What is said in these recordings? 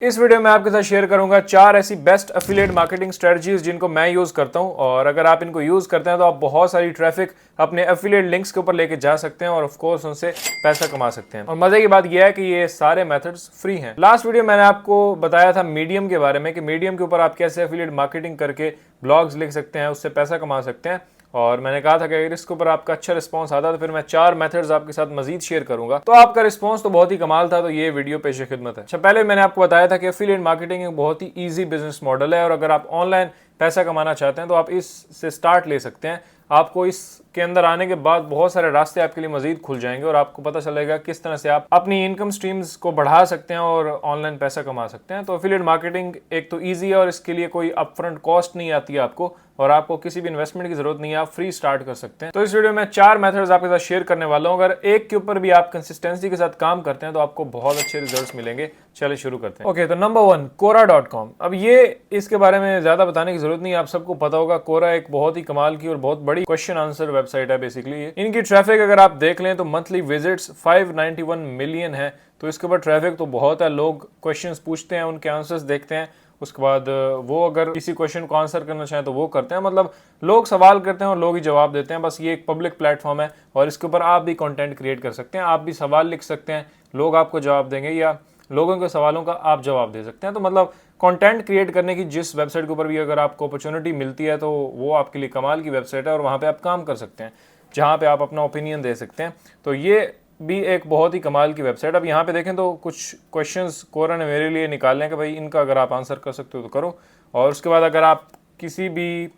इस वीडियो में आपके साथ शेयर करूंगा 4 ऐसी बेस्ट एफिलिएट मार्केटिंग स्ट्रेटजीज जिनको मैं यूज करता हूं और अगर आप इनको यूज करते हैं तो आप बहुत सारी ट्रैफिक अपने एफिलिएट लिंक्स के ऊपर लेके जा सकते हैं और ऑफ कोर्स उनसे पैसा कमा सकते हैं। और मजे की बात यह है कि ये सारे मेथड्स फ्री हैं। लास्ट वीडियो मैंने आपको बताया था मीडियम के बारे में कि मीडियम के ऊपर आप कैसे एफिलिएट मार्केटिंग करके ब्लॉग्स लिख सकते हैं, उससे पैसा कमा सकते हैं। और मैंने कहा था कि अगर इसके ऊपर आपका अच्छा रिस्पांस आता तो फिर मैं 4 मेथड्स आपके साथ मजीद शेयर करूंगा। तो आपका रिस्पांस तो बहुत ही कमाल था, तो ये वीडियो पेश खिदमत है। अच्छा, पहले मैंने आपको बताया था कि एफिलिएट मार्केटिंग एक बहुत ही ईजी बिजनेस मॉडल है और अगर आप ऑनलाइन पैसा कमाना चाहते हैं तो आप इससे स्टार्ट ले सकते हैं। आपको इसके अंदर आने के बाद बहुत सारे रास्ते आपके लिए मजीद खुल जाएंगे और आपको पता चलेगा किस तरह से आप अपनी इनकम स्ट्रीम्स को बढ़ा सकते हैं और ऑनलाइन पैसा कमा सकते हैं। तो एफिलिएट मार्केटिंग एक तो ईजी है और इसके लिए कोई अपफ्रंट कॉस्ट नहीं आती है आपको और आपको किसी भी इन्वेस्टमेंट की जरूरत नहीं है, आप फ्री स्टार्ट कर सकते हैं। तो इस वीडियो में 4 मेथड्स आपके साथ शेयर करने वाला हूं। अगर एक के ऊपर भी आप कंसिस्टेंसी के साथ काम करते हैं तो आपको बहुत अच्छे रिजल्ट्स मिलेंगे। चलिए शुरू करते हैं। ओके, तो नंबर 1 Quora.com। अब ये इसके बारे में ज्यादा बताने की जरूरत नहीं है, आप सबको पता होगा। Quora एक बहुत ही कमाल की और बहुत बड़ी क्वेश्चन आंसर वेबसाइट है बेसिकली। इनकी ट्रैफिक अगर आप देख लें तो मंथली विजिट्स 591 मिलियन है। तो इसके ऊपर ट्रैफिक तो बहुत है। लोग क्वेश्चंस पूछते हैं, उनके आंसर्स देखते हैं, उसके बाद वो अगर किसी क्वेश्चन को आंसर करना चाहें तो वो करते हैं। मतलब लोग सवाल करते हैं और लोग ही जवाब देते हैं। बस ये एक पब्लिक प्लेटफॉर्म है और इसके ऊपर आप भी कंटेंट क्रिएट कर सकते हैं। आप भी सवाल लिख सकते हैं, लोग आपको जवाब देंगे या लोगों के सवालों का आप जवाब दे सकते हैं। तो मतलब कंटेंट क्रिएट करने की जिस वेबसाइट के ऊपर भी अगर आपको अपॉर्चुनिटी मिलती है तो वो आपके लिए कमाल की वेबसाइट है और वहाँ पे आप काम कर सकते हैं, जहाँ पे आप अपना ओपिनियन दे सकते हैं। तो ये भी एक बहुत ही कमाल की वेबसाइट। अब यहाँ पे देखें तो कुछ क्वेश्चंस कोरा ने मेरे लिए निकाले हैं कि भाई इनका अगर आप आंसर कर सकते हो तो करो। और उसके बाद अगर आप किसी भी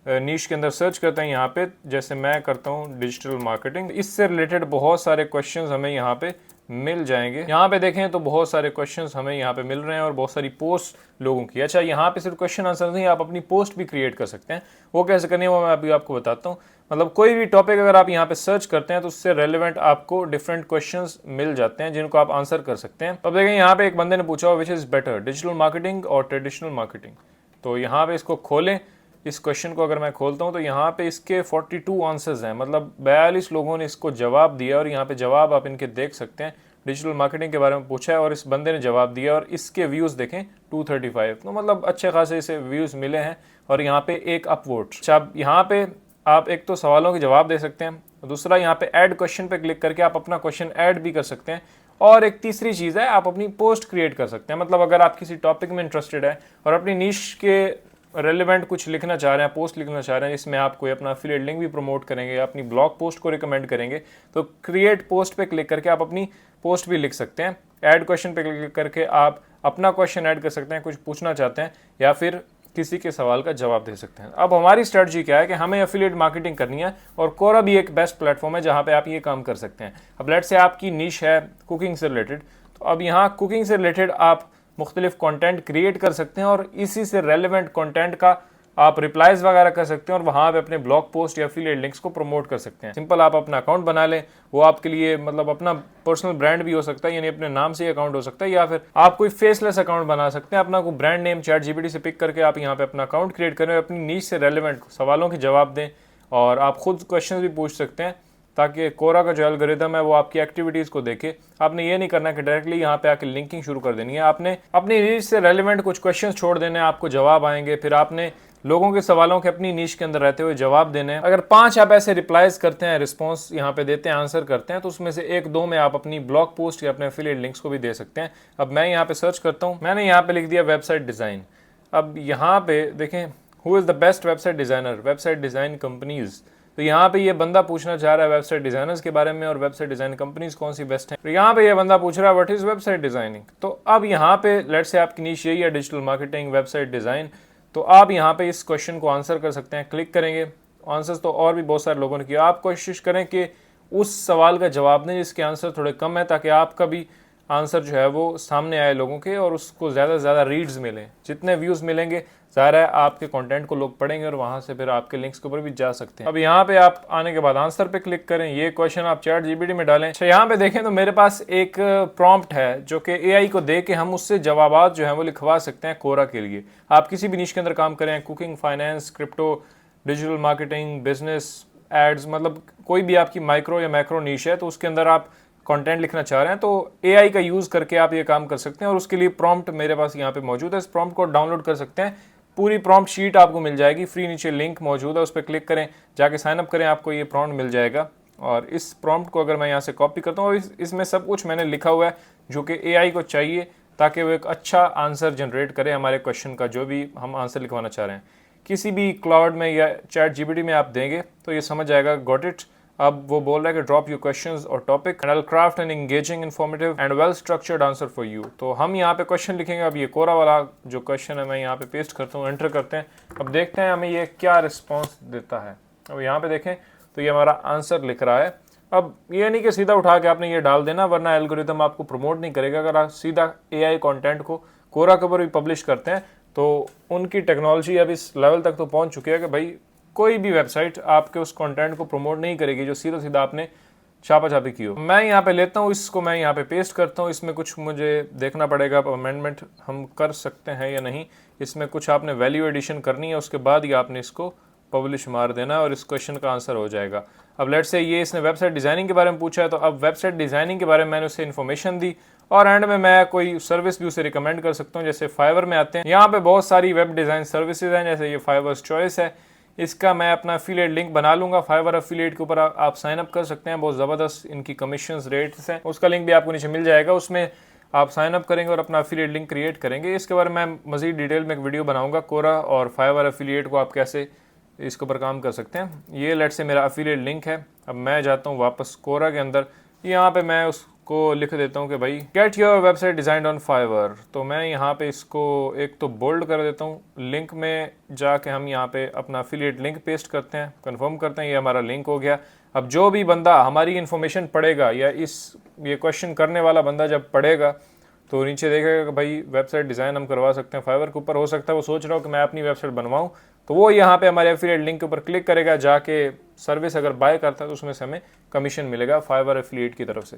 नीश के अंदर सर्च करते हैं यहाँ पे, जैसे मैं करता हूँ डिजिटल मार्केटिंग, इससे रिलेटेड बहुत सारे क्वेश्चंस हमें यहाँ पे मिल जाएंगे। यहाँ पे देखें तो बहुत सारे क्वेश्चंस हमें यहाँ पे मिल रहे हैं और बहुत सारी पोस्ट लोगों की। अच्छा, यहाँ पे सिर्फ क्वेश्चन आंसर नहीं, आप अपनी पोस्ट भी क्रिएट कर सकते हैं। वो कैसे करनी है वो मैं अभी आपको बताता हूँ। मतलब कोई भी टॉपिक अगर आप यहाँ पे सर्च करते हैं तो उससे रेलेवेंट आपको डिफरेंट क्वेश्चंस मिल जाते हैं जिनको आप आंसर कर सकते हैं। अब देखें यहाँ पे एक बंदे ने पूछा which is better, digital marketing और ट्रेडिशनल मार्केटिंग। तो यहाँ पे इसको खोलें, इस क्वेश्चन को अगर मैं खोलता हूँ तो यहाँ पे इसके 42 आंसर्स हैं। मतलब 42 लोगों ने इसको जवाब दिया और यहाँ पे जवाब आप इनके देख सकते हैं। डिजिटल मार्केटिंग के बारे में पूछा है और इस बंदे ने जवाब दिया और इसके व्यूज़ देखें 235। तो मतलब अच्छे खासे इसे व्यूज़ मिले हैं और यहाँ पे एक अपवोट। अच्छा, यहाँ पे आप एक तो सवालों के जवाब दे सकते हैं, दूसरा यहाँ पे ऐड क्वेश्चन पे क्लिक करके आप अपना क्वेश्चन ऐड भी कर सकते हैं और एक तीसरी चीज़ है आप अपनी पोस्ट क्रिएट कर सकते हैं। मतलब अगर आप किसी टॉपिक में इंटरेस्टेड है और अपनी नीश के रेलेवेंट कुछ लिखना चाह रहे हैं, पोस्ट लिखना चाह रहे हैं जिसमें आप कोई अपना एफिलिएट लिंक भी प्रमोट करेंगे या अपनी ब्लॉग पोस्ट को रिकमेंड करेंगे, तो क्रिएट पोस्ट पे क्लिक करके आप अपनी पोस्ट भी लिख सकते हैं। ऐड क्वेश्चन पे क्लिक करके आप अपना क्वेश्चन ऐड कर सकते हैं, कुछ पूछना चाहते हैं या फिर किसी के सवाल का जवाब दे सकते हैं। अब हमारी स्ट्रेटजी क्या है कि हमें एफिलिएट मार्केटिंग करनी है और कोरा भी एक बेस्ट प्लेटफॉर्म है जहाँ पे आप ये काम कर सकते हैं। अब लेट्स से आपकी निश है कुकिंग से रिलेटेड, तो अब यहाँ कुकिंग से रिलेटेड आप मुख्तलिफ कंटेंट क्रिएट कर सकते हैं और इसी से रेलेवेंट कंटेंट का आप रिप्लाईज वगैरह कर सकते हैं और वहाँ पे अपने ब्लॉग पोस्ट या एफिलिएट लिंक्स को प्रमोट कर सकते हैं। सिंपल, आप अपना अकाउंट बना लें, वो आपके लिए मतलब अपना पर्सनल ब्रांड भी हो सकता है, यानी अपने नाम से अकाउंट हो सकता है, या फिर आप कोई फेसलेस अकाउंट बना सकते हैं। अपना कोई ब्रांड नेम ChatGPT से पिक करके आप यहाँ पे अपना अकाउंट क्रिएट करें, अपनी नीश से रेलेवेंट सवालों के जवाब दें और आप खुद क्वेश्चन भी पूछ सकते हैं ताकि कोरा का जो एल्गोरिथम है वो आपकी एक्टिविटीज़ को देखे। आपने ये नहीं करना कि डायरेक्टली यहाँ पे आके लिंकिंग शुरू कर देनी है। आपने अपनी नीश से रेलेवेंट कुछ क्वेश्चंस छोड़ देने हैं, आपको जवाब आएंगे, फिर आपने लोगों के सवालों के अपनी नीश के अंदर रहते हुए जवाब देने हैं। अगर 5 आप ऐसे रिप्लाईज करते हैं, रिस्पॉन्स यहाँ पे देते हैं, आंसर करते हैं, तो उसमें से 1-2 में आप अपनी ब्लॉग पोस्ट या अपने एफिलिएट लिंक्स को भी दे सकते हैं। अब मैं यहाँ पे सर्च करता हूँ, मैंने यहाँ पे लिख दिया वेबसाइट डिज़ाइन। अब यहाँ पे देखें who is the best website designer, website design companies. तो यहाँ पे ये बंदा पूछना चाह रहा है वेबसाइट डिजाइनर्स के बारे में और वेबसाइट डिजाइन कंपनीज कौन सी बेस्ट हैं। तो यहाँ पे ये बंदा पूछ रहा है व्हाट इज वेबसाइट डिजाइनिंग। तो अब यहाँ पे लेट्स से आपकी नीश यही है डिजिटल मार्केटिंग, वेबसाइट डिजाइन, तो आप यहाँ पे इस क्वेश्चन को आंसर कर सकते हैं। क्लिक करेंगे, आंसर्स तो और भी बहुत सारे लोगों ने किया। आप कोशिश करें कि उस सवाल का जवाब दें जिसके आंसर थोड़े कम है, ताकि आपका भी आंसर जो है वो सामने आए लोगों के और उसको ज़्यादा से ज़्यादा रीड्स मिलें। जितने व्यूज़ मिलेंगे ज़ाहिर है आपके कंटेंट को लोग पढ़ेंगे और वहाँ से फिर आपके लिंक्स के ऊपर भी जा सकते हैं। अब यहाँ पे आप आने के बाद आंसर पे क्लिक करें, ये क्वेश्चन आप ChatGPT में डालें। अच्छा, यहाँ पे देखें तो मेरे पास एक प्रॉम्प्ट है जो कि AI को दे के हम उससे जवाबात जो है वो लिखवा सकते हैं कोरा के लिए। आप किसी भी निश के अंदर काम करें, cooking, finance, crypto, digital marketing, business, ads, मतलब कोई भी आपकी माइक्रो या मैक्रो निश है तो उसके अंदर आप कंटेंट लिखना चाह रहे हैं तो एआई का यूज़ करके आप ये काम कर सकते हैं। और उसके लिए प्रॉम्प्ट मेरे पास यहाँ पे मौजूद है, इस प्रॉम्प्ट को डाउनलोड कर सकते हैं। पूरी प्रॉम्प्ट शीट आपको मिल जाएगी फ्री, नीचे लिंक मौजूद है, उस पर क्लिक करें, जाके साइन अप करें, आपको ये प्रॉम्प्ट मिल जाएगा। और इस प्रॉम्प्ट को अगर मैं यहाँ से कॉपी करता हूँ और इसमें सब कुछ मैंने लिखा हुआ है जो कि एआई को चाहिए ताकि वो एक अच्छा आंसर जनरेट करे हमारे क्वेश्चन का, जो भी हम आंसर लिखवाना चाह रहे हैं। किसी भी क्लाउड में या चैट जीपीटी में आप देंगे तो ये समझ जाएगा, गॉट इट। अब वो बोल रहा है कि ड्रॉप योर क्वेश्चंस और topic and I will craft an engaging, informative and well structured answer for you. तो हम यहाँ पे क्वेश्चन लिखेंगे। अब ये कोरा वाला जो क्वेश्चन है मैं यहाँ पे पेस्ट करता हूँ, एंटर करते हैं। अब देखते हैं हमें ये क्या रिस्पॉन्स देता है। अब यहाँ पे देखें तो ये हमारा आंसर लिख रहा है। अब ये नहीं कि सीधा उठा के आपने ये डाल देना, वरना एल्गोरिथम आपको प्रमोट नहीं करेगा। अगर आप सीधा एआई कंटेंट को कोरा के ऊपर भी पब्लिश करते हैं तो उनकी टेक्नोलॉजी अब इस लेवल तक तो पहुंच चुकी है कि भाई कोई भी वेबसाइट आपके उस कंटेंट को प्रमोट नहीं करेगी जो सीधा सीधा आपने छापा छापी की हो। मैं यहाँ पे लेता हूँ, इसको मैं यहाँ पे पेस्ट करता हूँ। इसमें कुछ मुझे देखना पड़ेगा अमेंडमेंट हम कर सकते हैं या नहीं। इसमें कुछ आपने वैल्यू एडिशन करनी है, उसके बाद ही आपने इसको पब्लिश मार देना और इस क्वेश्चन का आंसर हो जाएगा। अब लेट्स से ये इसने वेबसाइट डिज़ाइनिंग के बारे में पूछा है, तो अब वेबसाइट डिज़ाइनिंग के बारे में मैंने उसे इन्फॉर्मेशन दी और एंड में मैं कोई सर्विस भी उसे रिकमेंड कर सकता हूँ। जैसे फाइवर में आते हैं, यहाँ पे बहुत सारी वेब डिज़ाइन सर्विसेज हैं, जैसे ये फाइवर्स चॉइस है। इसका मैं अपना एफिलिएट लिंक बना लूंगा। फाइवर एफिलिएट के ऊपर आप साइन अप कर सकते हैं, बहुत ज़बरदस्त इनकी कमीशन रेट्स हैं। उसका लिंक भी आपको नीचे मिल जाएगा, उसमें आप साइन अप करेंगे और अपना एफिलिएट लिंक क्रिएट करेंगे। इसके बारे में मैं मजीद डिटेल में एक वीडियो बनाऊंगा, कोरा और फाइवर एफिलिएट को आप कैसे इसके ऊपर काम कर सकते हैं। ये लेट से मेरा एफिलिएट लिंक है। अब मैं जाता हूँ वापस कोरा के अंदर, यहाँ पे मैं उसको लिख देता हूँ कि भाई get your website designed on Fiverr. तो मैं यहाँ पे इसको एक तो बोल्ड कर देता हूँ। लिंक में जाके हम यहाँ पे अपना एफिलिएट लिंक पेस्ट करते हैं, कंफर्म करते हैं, ये हमारा लिंक हो गया। अब जो भी बंदा हमारी इन्फॉर्मेशन पढ़ेगा या ये क्वेश्चन करने वाला बंदा जब पढ़ेगा तो नीचे देखेगा कि भाई वेबसाइट डिज़ाइन हम करवा सकते हैं फाइवर के ऊपर। हो सकता है वो सोच रहा हो कि मैं अपनी वेबसाइट बनवाऊँ, तो वो यहाँ पे हमारे एफिलिएट लिंक के ऊपर क्लिक करेगा, जाके सर्विस अगर बाय करता है तो उसमें से हमें कमीशन मिलेगा फाइवर एफिलिएट की तरफ से।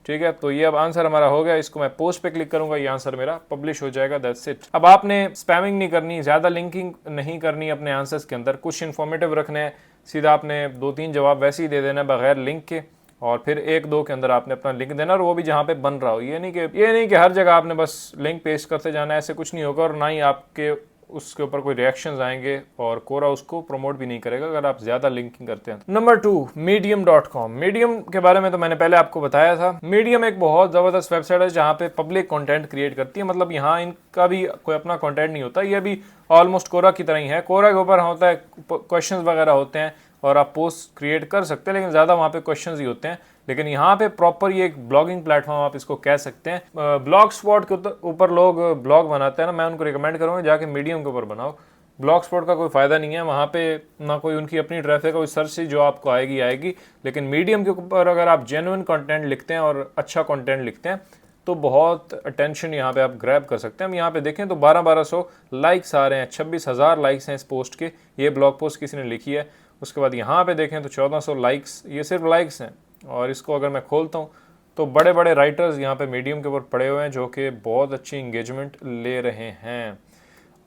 ठीक है, तो ये अब आंसर हमारा हो गया। इसको मैं पोस्ट पे क्लिक करूंगा, ये आंसर मेरा पब्लिश हो जाएगा। That's it. अब आपने स्पैमिंग नहीं करनी, ज़्यादा लिंकिंग नहीं करनी अपने आंसर्स के अंदर, कुछ इन्फॉर्मेटिव रखने हैं। सीधा आपने 2-3 जवाब वैसे ही दे देना बगैर लिंक के, और फिर 1-2 के अंदर आपने अपना लिंक देना, और वो भी जहाँ पे बन रहा हो। ये नहीं कि हर जगह आपने बस लिंक पेस्ट करते जाना है, ऐसे कुछ नहीं होगा। और ना ही आपके उसके ऊपर कोई रिएक्शंस आएंगे और कोरा उसको प्रमोट भी नहीं करेगा अगर आप ज्यादा लिंकिंग करते हैं। Number 2, medium.com। मीडियम के बारे में तो मैंने पहले आपको बताया था। मीडियम एक बहुत जबरदस्त वेबसाइट है जहाँ पे पब्लिक कंटेंट क्रिएट करती है। मतलब यहाँ इनका भी कोई अपना कंटेंट नहीं होता, ये भी ऑलमोस्ट कोरा की तरह ही है। कोरा के ऊपर होता है क्वेश्चन वगैरह होते हैं और आप पोस्ट क्रिएट कर सकते हैं, लेकिन ज़्यादा वहाँ पे क्वेश्चंस ही होते हैं। लेकिन यहाँ पे प्रॉपर ये एक ब्लॉगिंग प्लेटफॉर्म आप इसको कह सकते हैं। ब्लॉग स्पॉट के ऊपर लोग ब्लॉग बनाते हैं ना, मैं उनको रिकमेंड करूँगा जाके मीडियम के ऊपर बनाओ। ब्लॉग स्पॉट का कोई फ़ायदा नहीं है, वहाँ पे ना कोई उनकी अपनी ट्रैफिक, कोई सर्च से जो आपको आएगी। लेकिन मीडियम के ऊपर अगर आप जेन्युइन कंटेंट लिखते हैं और अच्छा कंटेंट लिखते हैं तो बहुत अटेंशन यहाँ पे आप ग्रैब कर सकते हैं। हम यहाँ पे देखें तो 1200 लाइक्स आ रहे हैं, 26,000 लाइक्स हैं इस पोस्ट के। ये ब्लॉग पोस्ट किसी ने लिखी है। उसके बाद यहाँ पे देखें तो 1400 लाइक्स, ये सिर्फ लाइक्स हैं। और इसको अगर मैं खोलता हूँ तो बड़े बड़े राइटर्स यहाँ पे मीडियम के ऊपर पड़े हुए हैं जो कि बहुत अच्छी इंगेजमेंट ले रहे हैं।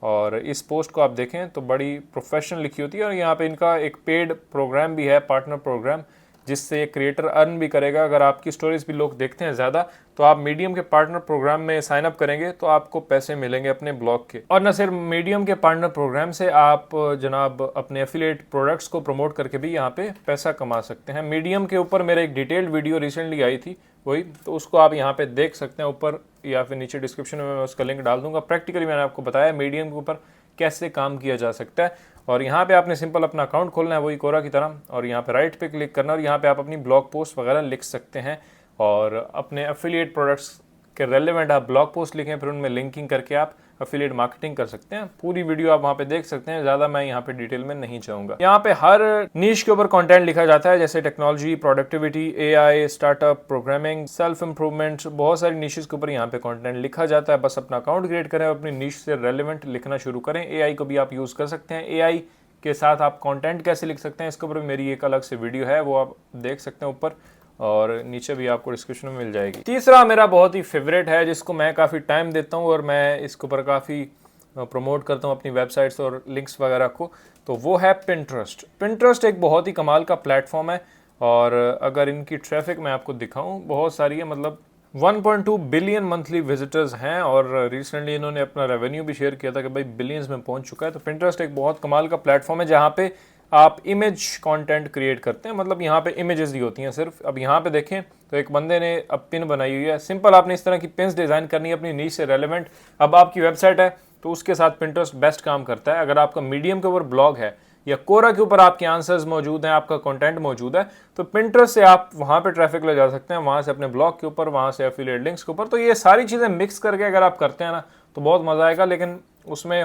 और इस पोस्ट को आप देखें तो बड़ी प्रोफेशनल लिखी होती है। और यहाँ पे इनका एक पेड प्रोग्राम भी है, पार्टनर प्रोग्राम, जिससे ये क्रिएटर अर्न भी करेगा। अगर आपकी स्टोरीज भी लोग देखते हैं ज़्यादा तो आप मीडियम के पार्टनर प्रोग्राम में साइन अप करेंगे तो आपको पैसे मिलेंगे अपने ब्लॉग के। और न सिर्फ मीडियम के पार्टनर प्रोग्राम से आप जनाब अपने एफिलिएट प्रोडक्ट्स को प्रमोट करके भी यहाँ पे पैसा कमा सकते हैं। मीडियम के ऊपर मेरा एक डिटेल्ड वीडियो रिसेंटली आई थी वही, तो उसको आप यहाँ पे देख सकते हैं ऊपर या फिर नीचे डिस्क्रिप्शन में मैं उसका लिंक डाल दूंगा। प्रैक्टिकली मैंने आपको बताया मीडियम के ऊपर कैसे काम किया जा सकता है। और यहाँ पे आपने सिंपल अपना अकाउंट खोलना है वही कोरा की तरह, और यहाँ पे राइट पे क्लिक करना, और यहाँ पे आप अपनी ब्लॉग पोस्ट वगैरह लिख सकते हैं और अपने एफिलिएट प्रोडक्ट्स के रेलेवेंट आप ब्लॉग पोस्ट लिखें, फिर उनमें लिंकिंग करके आप एफिलिएट मार्केटिंग कर सकते हैं। पूरी वीडियो आप वहाँ पे देख सकते हैं, ज़्यादा मैं यहाँ पे डिटेल में नहीं चाहूँगा। यहाँ पे हर नीश के ऊपर कंटेंट लिखा जाता है, जैसे technology, productivity, AI, startup, programming, self improvement, बहुत सारी नीशेस के ऊपर यहाँ पे कंटेंट लिखा जाता है। बस अपना अकाउंट क्रिएट करें, अपनी नीश से रेलेवेंट लिखना शुरू करें। एआई को भी आप यूज़ कर सकते हैं। एआई के साथ आप कंटेंट कैसे लिख सकते हैं इसके ऊपर मेरी एक अलग से वीडियो है, वो आप देख सकते हैं ऊपर, और नीचे भी आपको डिस्क्रिप्शन में मिल जाएगी। तीसरा मेरा बहुत ही फेवरेट है जिसको मैं काफ़ी टाइम देता हूँ और मैं इसके ऊपर काफ़ी प्रमोट करता हूँ अपनी वेबसाइट्स और लिंक्स वगैरह को, तो वो है पिंटरेस्ट। पिंटरेस्ट एक बहुत ही कमाल का प्लेटफॉर्म है और अगर इनकी ट्रैफिक मैं आपको दिखाऊं, बहुत सारी है, मतलब 1.2 बिलियन मंथली विजिटर्स हैं और रिसेंटली इन्होंने अपना रेवेन्यू भी शेयर किया था कि भाई बिलियंस में पहुंच चुका है। तो पिंटरेस्ट एक बहुत कमाल का प्लेटफॉर्म है जहां पे आप इमेज कंटेंट क्रिएट करते हैं, मतलब यहाँ पे इमेजेस दी होती हैं सिर्फ। अब यहाँ पे देखें तो एक बंदे ने अब पिन बनाई हुई है, सिंपल आपने इस तरह की पिन्स डिज़ाइन करनी है अपनी नीश से रेलेवेंट। अब आपकी वेबसाइट है तो उसके साथ पिंटरेस्ट बेस्ट काम करता है। अगर आपका मीडियम के ऊपर ब्लॉग है या कोरा के ऊपर आपके आंसर्स मौजूद हैं, आपका कंटेंट मौजूद है, तो पिंटरेस्ट से आप वहाँ पे ट्रैफिक ले जा सकते हैं, वहाँ से अपने ब्लॉग के ऊपर, वहाँ से एफिलिएट लिंक्स के ऊपर। तो ये सारी चीज़ें मिक्स करके अगर आप करते हैं ना तो बहुत मज़ा आएगा। लेकिन उसमें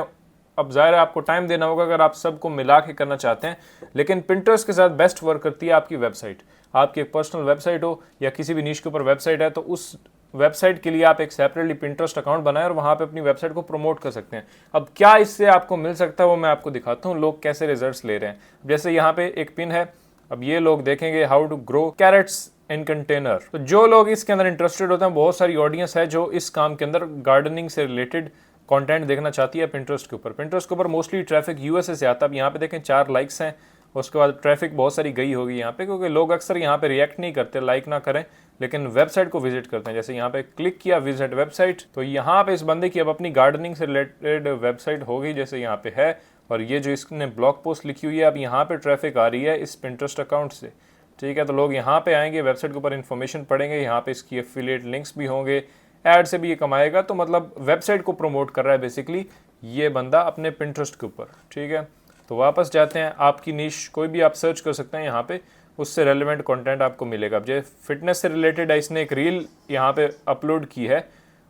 अब ज़ाहिर है आपको टाइम देना होगा अगर आप सबको मिला के करना चाहते हैं। लेकिन पिंटरेस्ट के साथ बेस्ट वर्क करती है आपकी वेबसाइट। आपकी एक पर्सनल वेबसाइट हो या किसी भी नीश के ऊपर वेबसाइट है, तो उस वेबसाइट के लिए आप एक सेपरेटली पिंटरेस्ट अकाउंट बनाएं और वहाँ पे अपनी वेबसाइट को प्रमोट कर सकते हैं। अब क्या इससे आपको मिल सकता है वो मैं आपको दिखाता हूँ, लोग कैसे रिजल्ट्स ले रहे हैं। जैसे यहाँ पे एक पिन है, अब ये लोग देखेंगे how to grow carrots in container. तो जो लोग इसके अंदर इंटरेस्टेड होते हैं, बहुत सारी ऑडियंस है जो इस काम के अंदर गार्डनिंग से रिलेटेड कंटेंट देखना चाहती है पिंटरेस्ट के ऊपर। पिंटरेस्ट के ऊपर मोस्टली ट्रैफिक यूएसए से आता है। अब यहाँ पे देखें 4 लाइक्स हैं, उसके बाद ट्रैफिक बहुत सारी गई होगी यहाँ पे, क्योंकि लोग अक्सर यहाँ पे रिएक्ट नहीं करते, लाइक ना करें, लेकिन वेबसाइट को विजिट करते हैं। जैसे यहाँ पे क्लिक किया विजिट वेबसाइट, तो यहाँ पे इस बंदे की अब अपनी गार्डनिंग से रिलेटेड वेबसाइट होगी जैसे यहाँ पे है। और ये जो इसने ब्लॉग पोस्ट लिखी हुई है, अब यहाँ पे ट्रैफिक आ रही है इस पिंटरेस्ट अकाउंट से, ठीक है। तो लोग यहाँ पे आएंगे, वेबसाइट के ऊपर इन्फॉर्मेशन पढ़ेंगे, यहाँ पे इसकी एफिलिएट लिंक्स भी होंगे, ऐड से भी ये कमाएगा। तो मतलब वेबसाइट को प्रमोट कर रहा है बेसिकली ये बंदा अपने पिंटरेस्ट के ऊपर, ठीक है। तो वापस जाते हैं, आपकी नीश कोई भी आप सर्च कर सकते हैं यहाँ पे, उससे रेलेवेंट कंटेंट आपको मिलेगा। अब जो फिटनेस से रिलेटेड है, इसने एक रील यहाँ पे अपलोड की है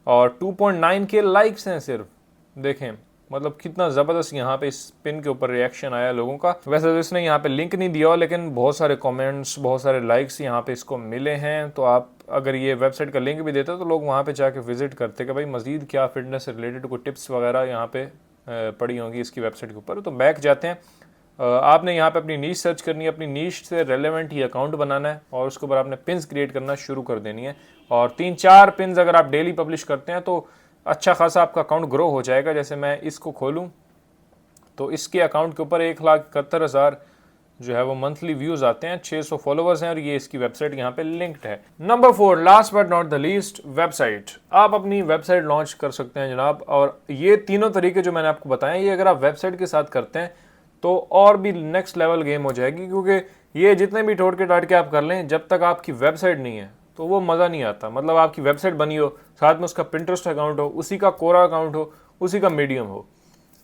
और 2.9K लाइक्स हैं सिर्फ, देखें मतलब कितना ज़बरदस्त यहाँ पे इस पिन के ऊपर रिएक्शन आया लोगों का। वैसे तो इसने यहाँ पे लिंक नहीं दिया, लेकिन बहुत सारे कमेंट्स, बहुत सारे लाइक्स यहाँ पे इसको मिले हैं। तो आप अगर ये वेबसाइट का लिंक भी देते तो लोग वहाँ पे जाके विजिट करते कि भाई मज़ीद क्या फिटनेस से रिलेटेड कोई टिप्स वगैरह यहाँ पे पड़ी होंगी इसकी वेबसाइट के ऊपर। तो बैक जाते हैं, आपने यहाँ पे अपनी नीश सर्च करनी है, अपनी नीश से रेलेवेंट ही अकाउंट बनाना है और उसके ऊपर आपने पिन्स क्रिएट करना शुरू कर देनी है। और 3-4 पिन्स अगर आप डेली पब्लिश करते हैं तो अच्छा खासा आपका अकाउंट ग्रो हो जाएगा। जैसे मैं इसको खोलूं तो इसके अकाउंट के ऊपर 1,71,000 जो है वो मंथली व्यूज आते हैं, 600 फॉलोअर्स हैं और ये इसकी वेबसाइट यहाँ पे लिंक्ड है। Number 4, last but not the least, website. आप अपनी वेबसाइट लॉन्च कर सकते हैं जनाब। और ये तीनों तरीके जो मैंने आपको बताए, ये अगर आप वेबसाइट के साथ करते हैं तो और भी नेक्स्ट लेवल गेम हो जाएगी, क्योंकि ये जितने भी टोटके टाटके आप कर लें, जब तक आपकी वेबसाइट नहीं है तो वो मज़ा नहीं आता। मतलब आपकी वेबसाइट बनी हो, साथ में उसका पिंटरेस्ट अकाउंट हो, उसी का कोरा अकाउंट हो, उसी का मीडियम हो।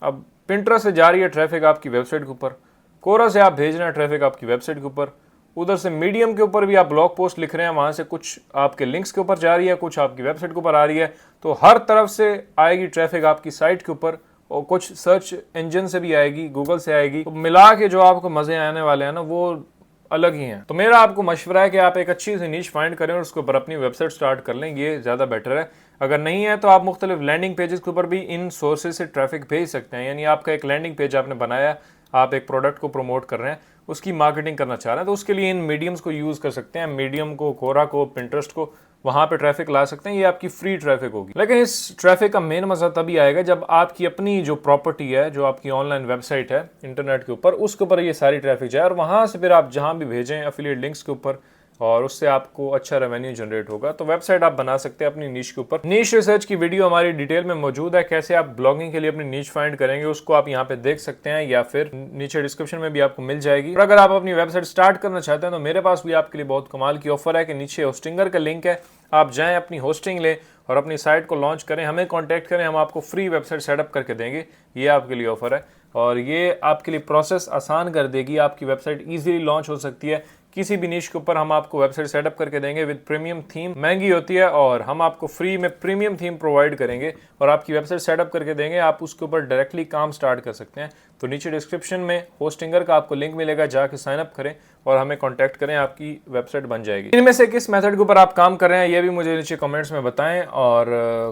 अब पिंटरेस्ट से जा रही है ट्रैफिक आपकी वेबसाइट के ऊपर, कोरा से आप भेज रहे हैं ट्रैफिक आपकी वेबसाइट के ऊपर, उधर से मीडियम के ऊपर भी आप ब्लॉग पोस्ट लिख रहे हैं, वहाँ से कुछ आपके लिंक्स के ऊपर जा रही है, कुछ आपकी वेबसाइट के ऊपर आ रही है। तो हर तरफ से आएगी ट्रैफिक आपकी साइट के ऊपर और कुछ सर्च इंजन से भी आएगी, गूगल से आएगी। तो मिला के जो आपको मज़े आने वाले हैं ना वो अलग ही हैं। तो मेरा आपको मशवरा है कि आप एक अच्छी सी नीश फाइंड करें और उसके ऊपर अपनी वेबसाइट स्टार्ट कर लें, ये ज़्यादा बेटर है। अगर नहीं है तो आप मुख्तलिफ लैंडिंग पेजेस के ऊपर भी इन सोर्सेज से ट्रैफिक भेज सकते हैं। यानी आपका एक लैंडिंग पेज आपने बनाया, आप एक प्रोडक्ट को प्रमोट कर रहे हैं, उसकी मार्केटिंग करना चाह रहे हैं, तो उसके लिए इन मीडियम्स को यूज़ कर सकते हैं, मीडियम को, कोरा को, पिंटरेस्ट को, वहाँ पे ट्रैफिक ला सकते हैं। ये आपकी फ्री ट्रैफिक होगी। लेकिन इस ट्रैफिक का मेन मजा तभी आएगा जब आपकी अपनी जो प्रॉपर्टी है, जो आपकी ऑनलाइन वेबसाइट है इंटरनेट के ऊपर, उसके ऊपर ये सारी ट्रैफिक जाए और वहाँ से फिर आप जहाँ भी भेजें एफिलिएट लिंक्स के ऊपर, और उससे आपको अच्छा रेवेन्यू जनरेट होगा। तो वेबसाइट आप बना सकते हैं अपनी नीश के ऊपर। नीश रिसर्च की वीडियो हमारी डिटेल में मौजूद है, कैसे आप ब्लॉगिंग के लिए अपनी नीश फाइंड करेंगे, उसको आप यहाँ पे देख सकते हैं या फिर नीचे डिस्क्रिप्शन में भी आपको मिल जाएगी। और अगर आप अपनी वेबसाइट स्टार्ट करना चाहते हैं तो मेरे पास भी आपके लिए बहुत कमाल की ऑफर है कि नीचे होस्टिंगर का लिंक है, आप जाएं, अपनी होस्टिंग लें और अपनी साइट को लॉन्च करें, हमें कॉन्टैक्ट करें, हम आपको फ्री वेबसाइट सेटअप करके देंगे। ये आपके लिए ऑफर है और ये आपके लिए प्रोसेस आसान कर देगी, आपकी वेबसाइट ईजिली लॉन्च हो सकती है। किसी भी नीश के ऊपर हम आपको वेबसाइट सेटअप करके देंगे विद प्रीमियम थीम, महंगी होती है और हम आपको फ्री में प्रीमियम थीम प्रोवाइड करेंगे और आपकी वेबसाइट सेटअप करके देंगे, आप उसके ऊपर डायरेक्टली काम स्टार्ट कर सकते हैं। तो नीचे डिस्क्रिप्शन में होस्टिंगर का आपको लिंक मिलेगा, जाके साइन अप करें और हमें कांटेक्ट करें, आपकी वेबसाइट बन जाएगी। इनमें से किस मेथड के ऊपर आप काम कर रहे हैं ये भी मुझे नीचे कमेंट्स में बताएं। और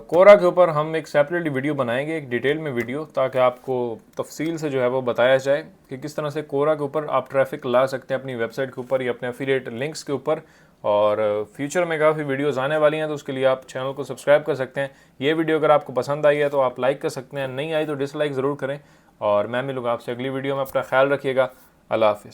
कोरा के ऊपर हम एक सेपरेटली वीडियो बनाएंगे, एक डिटेल में वीडियो, ताकि आपको तफसील से जो है वो बताया जाए कि किस तरह से कोरा के ऊपर आप ट्रैफिक ला सकते हैं अपनी वेबसाइट के ऊपर या अपने एफिलिएट लिंक्स के ऊपर। और फ्यूचर में काफ़ी वीडियोस आने वाली हैं, तो उसके लिए आप चैनल को सब्सक्राइब कर सकते हैं। ये वीडियो अगर आपको पसंद आई है तो आप लाइक कर सकते हैं, नहीं आई तो डिसलाइक ज़रूर करें। और मैं मिलूंगा आपसे अगली वीडियो में, अपना ख्याल रखिएगा। अल्लाह हाफिज़।